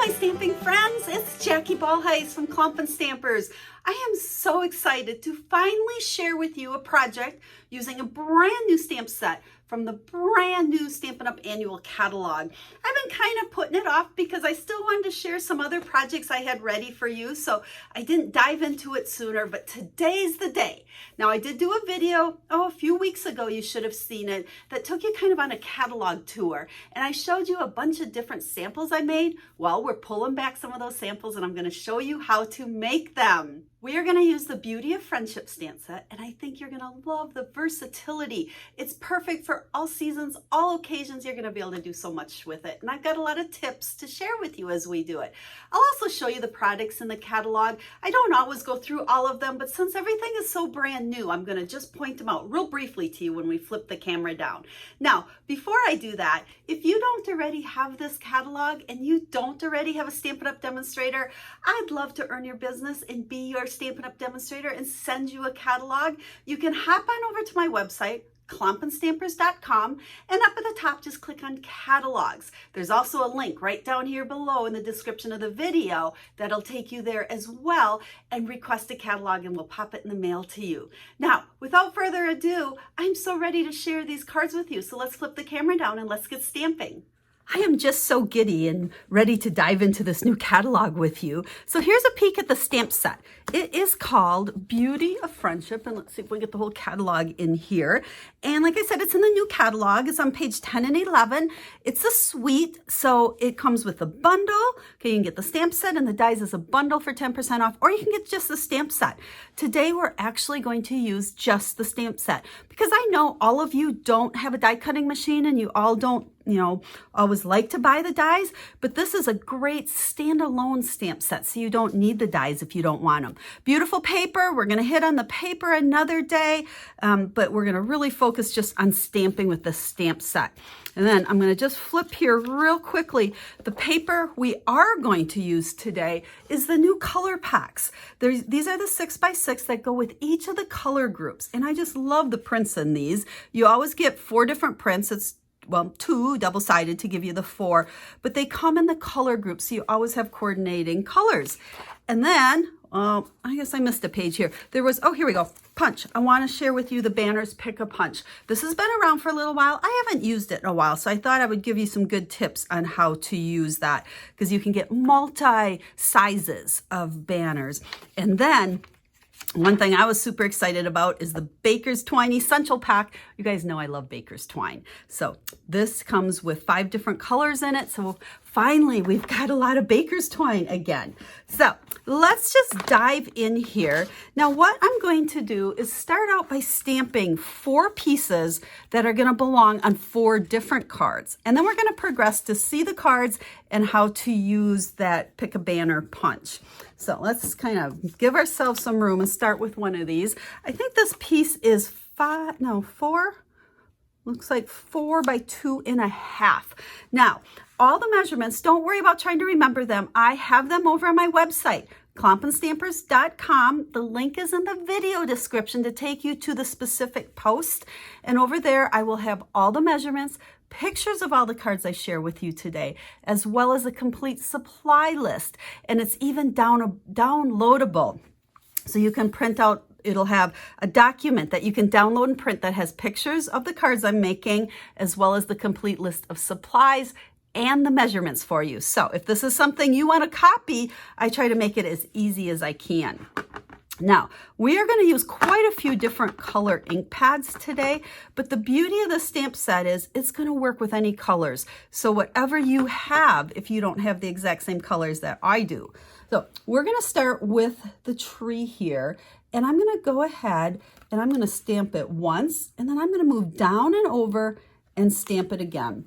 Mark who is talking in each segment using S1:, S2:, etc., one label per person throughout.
S1: my stamping friends, it's Jackie Bolhuis from Klompen Stampers. I am so excited to finally share with you a project using a brand new stamp set from the brand new Stampin' Up! Annual catalog. I've been kind of putting it off because I still wanted to share some other projects I had ready for you, so I didn't dive into it sooner, but today's the day. Now, I did do a video, a few weeks ago, you should have seen it, that took you kind of on a catalog tour, and I showed you a bunch of different samples I made. Well, we're pulling back some of those samples, and I'm going to show you how to make them. We are going to use the Beauty of Friendship stamp set, and I think you're going to love the versatility. It's perfect for all seasons, all occasions. You're going to be able to do so much with it, and I've got a lot of tips to share with you as we do it. I'll also show you the products in the catalog. I don't always go through all of them, but since everything is so brand new, I'm going to just point them out real briefly to you when we flip the camera down. Now, before I do that, if you don't already have this catalog and you don't already have a Stampin' Up! Demonstrator, I'd love to earn your business and be your Stampin' Up! Demonstrator and send you a catalog. You can hop on over to my website, klompenstampers.com, and up at the top just click on catalogs. There's also a link right down here below in the description of the video that'll take you there as well, and request a catalog and we'll pop it in the mail to you. Now, without further ado, I'm so ready to share these cards with you, so let's flip the camera down and let's get stamping. I am just so giddy and ready to dive into this new catalog with you. So here's a peek at the stamp set. It is called Beauty of Friendship, and let's see if we get the whole catalog in here. And like I said, it's in the new catalog. It's on page 10 and 11. It's a suite, so it comes with a bundle. Okay, you can get the stamp set and the dies as a bundle for 10% off, or you can get just the stamp set. Today, we're actually going to use just the stamp set because I know all of you don't have a die cutting machine and you all don't always like to buy the dies, but this is a great standalone stamp set, so you don't need the dies if you don't want them. Beautiful paper. We're going to hit on the paper another day, but we're going to really focus just on stamping with the stamp set. And then I'm going to just flip here real quickly. The paper we are going to use today is the new color packs. These are the 6x6 that go with each of the color groups, and I just love the prints in these. You always get 4 different prints. It's 2 double-sided to give you the 4, but they come in the color group, so you always have coordinating colors. And then, I guess I missed a page here. Here we go, punch. I want to share with you the Banners Pick a Punch. This has been around for a little while. I haven't used it in a while, so I thought I would give you some good tips on how to use that, because you can get multi-sizes of banners. And then, one thing I was super excited about is the Baker's Twine Essential Pack. You guys know I love Baker's Twine. So this comes with 5 different colors in it. So finally, we've got a lot of Baker's Twine again. So let's just dive in here. Now, what I'm going to do is start out by stamping 4 pieces that are going to belong on 4 different cards. And then we're going to progress to see the cards and how to use that Pick a Banner punch. So let's kind of give ourselves some room and start with one of these. I think this piece is 4. Looks like 4 by 2.5. Now, all the measurements, don't worry about trying to remember them. I have them over on my website, klompenstampers.com. The link is in the video description to take you to the specific post. And over there, I will have all the measurements, pictures of all the cards I share with you today, as well as a complete supply list. And it's even downloadable. So you can print out, it'll have a document that you can download and print that has pictures of the cards I'm making, as well as the complete list of supplies and the measurements for you. So if this is something you want to copy, I try to make it as easy as I can. Now, we are going to use quite a few different color ink pads today, but the beauty of the stamp set is it's going to work with any colors. So whatever you have, if you don't have the exact same colors that I do. So we're going to start with the tree here, and I'm going to go ahead and I'm going to stamp it once, and then I'm going to move down and over and stamp it again.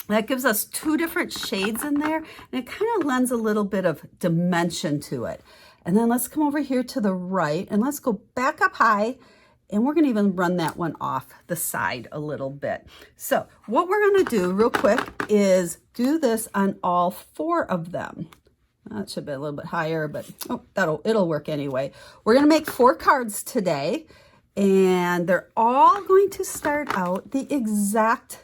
S1: That gives us 2 different shades in there, and it kind of lends a little bit of dimension to it. And then let's come over here to the right, and let's go back up high, and we're going to even run that one off the side a little bit. So what we're going to do real quick is do this on all 4 of them. That should be a little bit higher, but it'll work anyway. We're going to make 4 cards today, and they're all going to start out the exact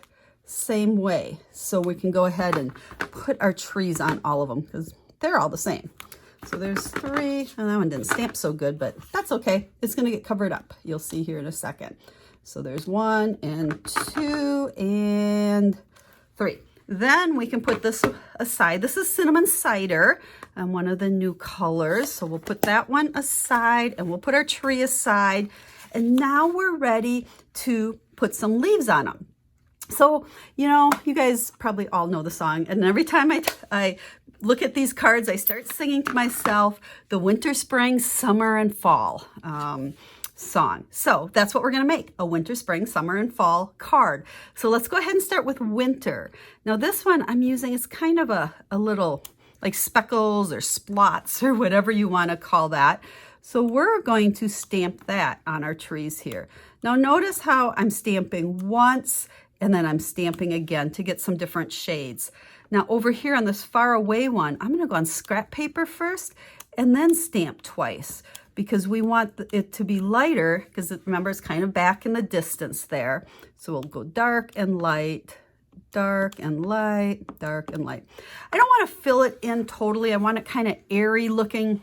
S1: same way. So we can go ahead and put our trees on all of them because they're all the same. So there's 3, and that one didn't stamp so good, but that's okay. It's gonna get covered up. You'll see here in a second. So there's 1 and 2 and 3. Then we can put this aside. This is cinnamon cider, and one of the new colors. So we'll put that one aside, and we'll put our tree aside. And now we're ready to put some leaves on them. So, you know, you guys probably all know the song, and every time I look at these cards, I start singing to myself the winter, spring, summer, and fall song. So that's what we're going to make, a winter, spring, summer, and fall card. So let's go ahead and start with winter. Now this one I'm using is kind of a little like speckles or splots or whatever you want to call that. So we're going to stamp that on our trees here. Now notice how I'm stamping once and then I'm stamping again to get some different shades. Now over here on this far away one, I'm going to go on scrap paper first and then stamp twice because we want it to be lighter because remember it's kind of back in the distance there. So we'll go dark and light, dark and light, dark and light. I don't want to fill it in totally. I want it kind of airy looking.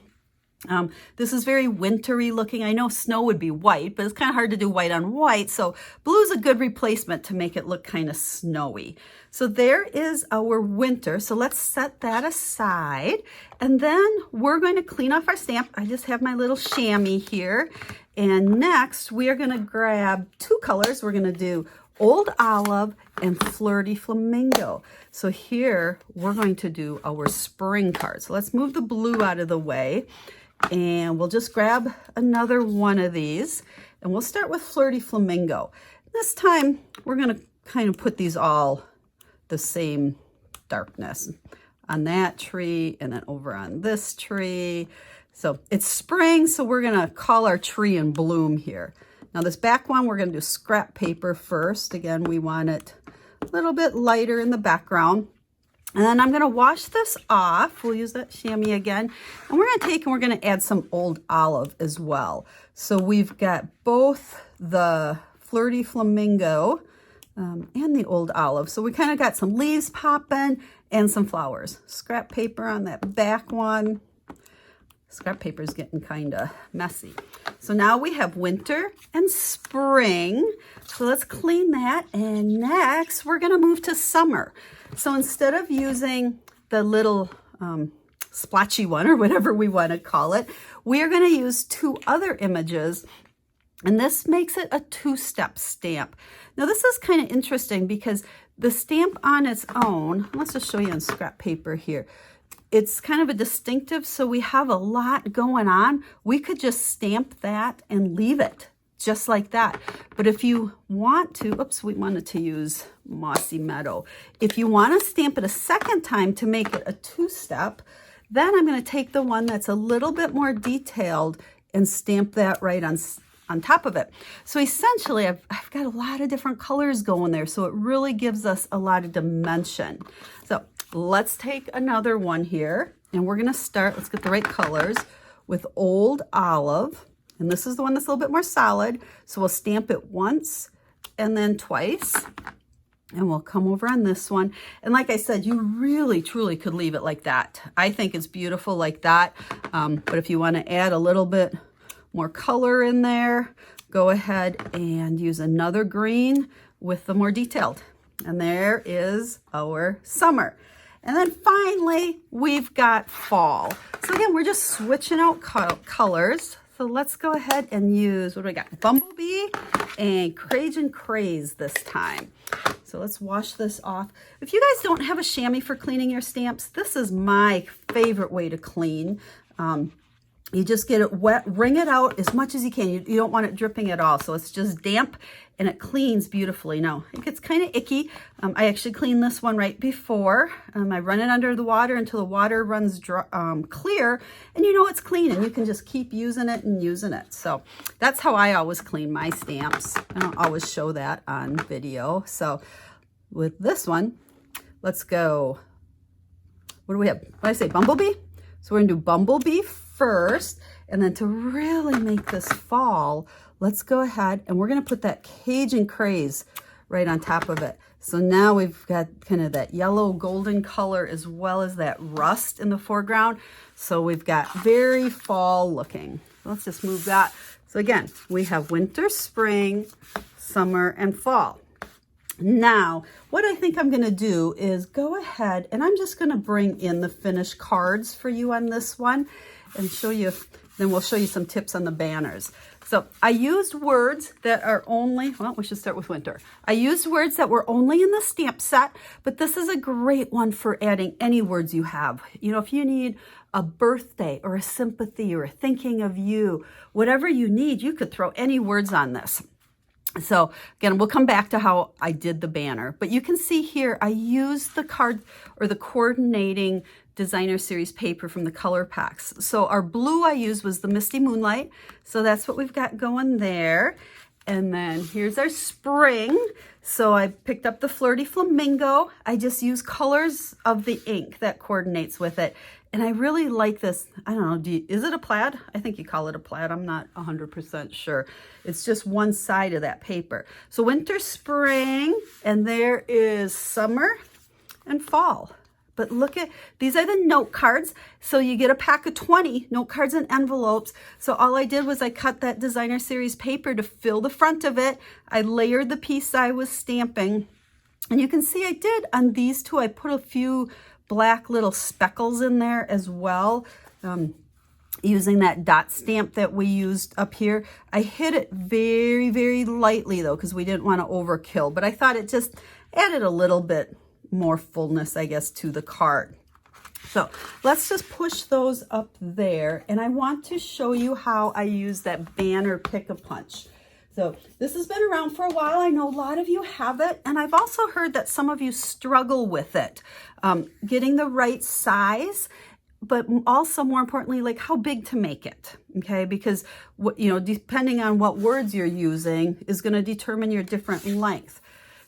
S1: This is very wintry looking. I know snow would be white, but it's kind of hard to do white on white. So blue is a good replacement to make it look kind of snowy. So there is our winter. So let's set that aside. And then we're going to clean off our stamp. I just have my little chamois here. And next we are going to grab 2 colors. We're going to do Old Olive and Flirty Flamingo. So here we're going to do our spring card. So let's move the blue out of the way. And we'll just grab another one of these and we'll start with Flirty Flamingo. This time we're going to kind of put these all the same darkness on that tree and then over on this tree. So it's spring, so we're going to call our tree in bloom here. Now this back one, we're going to do scrap paper first. Again, we want it a little bit lighter in the background. And then I'm going to wash this off. We'll use that chamois again. And we're going to take and we're going to add some Old Olive as well. So we've got both the Flirty Flamingo and the Old Olive. So we kind of got some leaves popping and some flowers. Scrap paper on that back one. Scrap paper is getting kind of messy. So now we have winter and spring. So let's clean that. And next we're going to move to summer. So instead of using the little splotchy one or whatever we want to call it, we are going to use 2 other images. And this makes it a 2-step stamp. Now this is kind of interesting because the stamp on its own, let's just show you on scrap paper here. It's kind of a distinctive, so we have a lot going on. We could just stamp that and leave it just like that. But if you want to, oops, we wanted to use Mossy Meadow. If you want to stamp it a second time to make it a 2-step, then I'm going to take the one that's a little bit more detailed and stamp that right on top of it. So essentially, I've got a lot of different colors going there, so it really gives us a lot of dimension. So let's take another one here, and we're going to start, let's get the right colors, with Old Olive. And this is the one that's a little bit more solid. So we'll stamp it once and then twice. And we'll come over on this one. And like I said, you really, truly could leave it like that. I think it's beautiful like that. But if you want to add a little bit more color in there, go ahead and use another green with the more detailed. And there is our summer. And then finally, we've got fall. So again, we're just switching out colors. So let's go ahead and use, what do we got? Bumblebee and Cajun Craze this time. So let's wash this off. If you guys don't have a chamois for cleaning your stamps, this is my favorite way to clean. You just get it wet, wring it out as much as you can. You don't want it dripping at all. So it's just damp and it cleans beautifully. Now, it gets kind of icky. I actually cleaned this one right before. I run it under the water until the water runs dry, clear, and you know it's clean, and you can just keep using it and using it. So that's how I always clean my stamps. I don't always show that on video. So with this one, let's go. What do we have? What did I say? Bumblebee? So we're going to do Bumblebee first, and then to really make this fall, let's go ahead and we're going to put that Cajun Craze right on top of it. So now we've got kind of that yellow golden color as well as that rust in the foreground. So we've got very fall looking. Let's just move that. So again, we have winter, spring, summer, and fall. Now, what I think I'm going to do is go ahead and I'm just going to bring in the finished cards for you on this one and show you, then we'll show you some tips on the banners. So I used words that are only, well, we should start with winter. I used words that were only in the stamp set, but this is a great one for adding any words you have. You know, if you need a birthday or a sympathy or a thinking of you, whatever you need, you could throw any words on this. So again, we'll come back to how I did the banner, but you can see here, I used the card or the coordinating designer series paper from the color packs. So our blue I used was the Misty Moonlight. So that's what we've got going there. And then here's our spring. So I picked up the Flirty Flamingo. I just use colors of the ink that coordinates with it. And I really like this. I don't know, is it a plaid? I think you call it a plaid. I'm not 100% sure. It's just one side of that paper. So winter, spring, and there is summer and fall. But look at, these are the note cards. So you get a pack of 20 note cards and envelopes. So all I did was I cut that designer series paper to fill the front of it. I layered the piece I was stamping. And you can see I did on these two, I put a few black little speckles in there as well, using that dot stamp that we used up here. I hit it very, very lightly though, because we didn't want to overkill, but I thought it just added a little bit more fullness, I guess, to the card. So let's just push those up there. And I want to show you how I use that banner pick-a-punch. So this has been around for a while. I know a lot of you have it, and I've also heard that some of you struggle with it, getting the right size, but also more importantly, like how big to make it, okay? Because, you know, depending on what words you're using is going to determine your different length.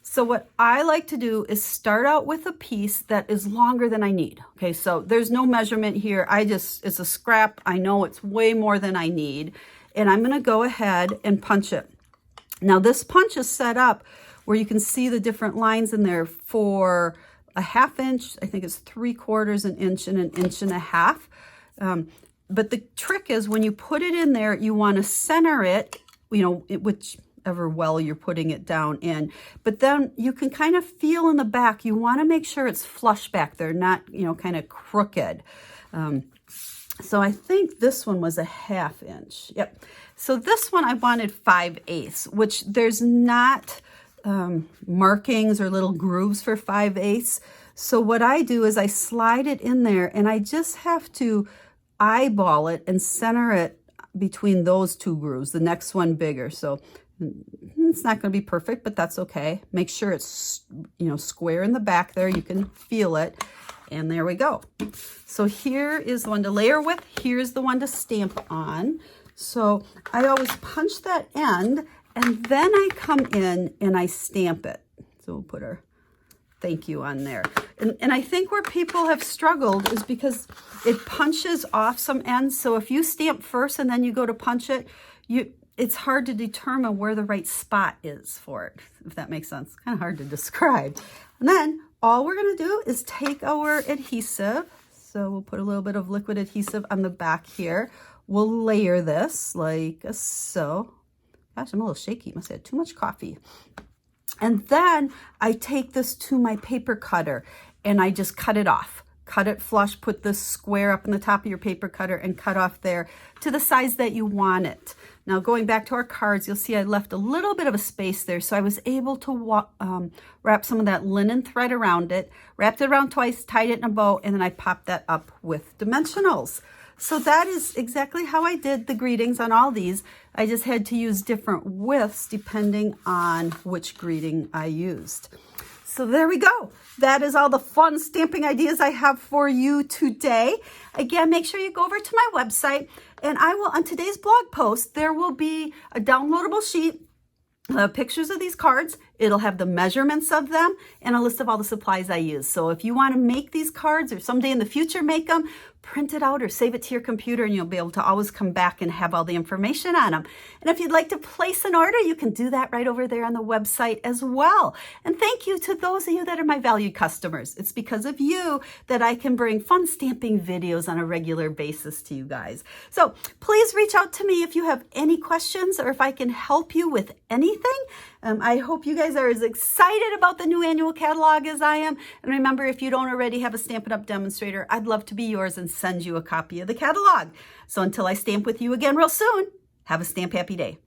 S1: So what I like to do is start out with a piece that is longer than I need, okay? So there's no measurement here. It's a scrap. I know it's way more than I need, and I'm going to go ahead and punch it. Now this punch is set up where you can see the different lines in there for a 1/2 inch, I think it's 3/4 inch and 1.5 inches. But the trick is when you put it in there, you want to center it, you know, whichever well you're putting it down in. But then you can kind of feel in the back, you want to make sure it's flush back there, not, you know, kind of crooked. So I think this one was a 1/2 inch. Yep. So this one I wanted 5/8, which there's not markings or little grooves for 5/8. So what I do is I slide it in there and I just have to eyeball it and center it between those two grooves, the next one bigger. So it's not going to be perfect, but that's okay. Make sure it's, you know, square in the back there. You can feel it. And there we go. So here is the one to layer with. Here's the one to stamp on. So I always punch that end and then I come in and I stamp it. So we'll put our thank you on there. And I think where people have struggled is because it punches off some ends. So if you stamp first and then you go to punch it, it's hard to determine where the right spot is for it, if that makes sense. Kind of hard to describe. And then all we're going to do is take our adhesive. So we'll put a little bit of liquid adhesive on the back here. We'll layer this like so. Gosh, I'm a little shaky. Must have had too much coffee. And then I take this to my paper cutter and I just cut it off. Cut it flush, put this square up in the top of your paper cutter and cut off there to the size that you want it. Now going back to our cards, you'll see I left a little bit of a space there. So I was able to wrap some of that linen thread around it, wrapped it around twice, tied it in a bow, and then I popped that up with dimensionals. So that is exactly how I did the greetings on all these. I just had to use different widths depending on which greeting I used. So there we go. That is all the fun stamping ideas I have for you today. Again, make sure you go over to my website and I will, on today's blog post, there will be a downloadable sheet, pictures of these cards. It'll have the measurements of them and a list of all the supplies I use. So if you want to make these cards or someday in the future make them, print it out or save it to your computer and you'll be able to always come back and have all the information on them. And if you'd like to place an order, you can do that right over there on the website as well. And thank you to those of you that are my valued customers. It's because of you that I can bring fun stamping videos on a regular basis to you guys. So please reach out to me if you have any questions or if I can help you with anything. I hope you guys are as excited about the new annual catalog as I am. And remember, if you don't already have a Stampin' Up! Demonstrator, I'd love to be yours and send you a copy of the catalog. So until I stamp with you again real soon, have a stamp happy day.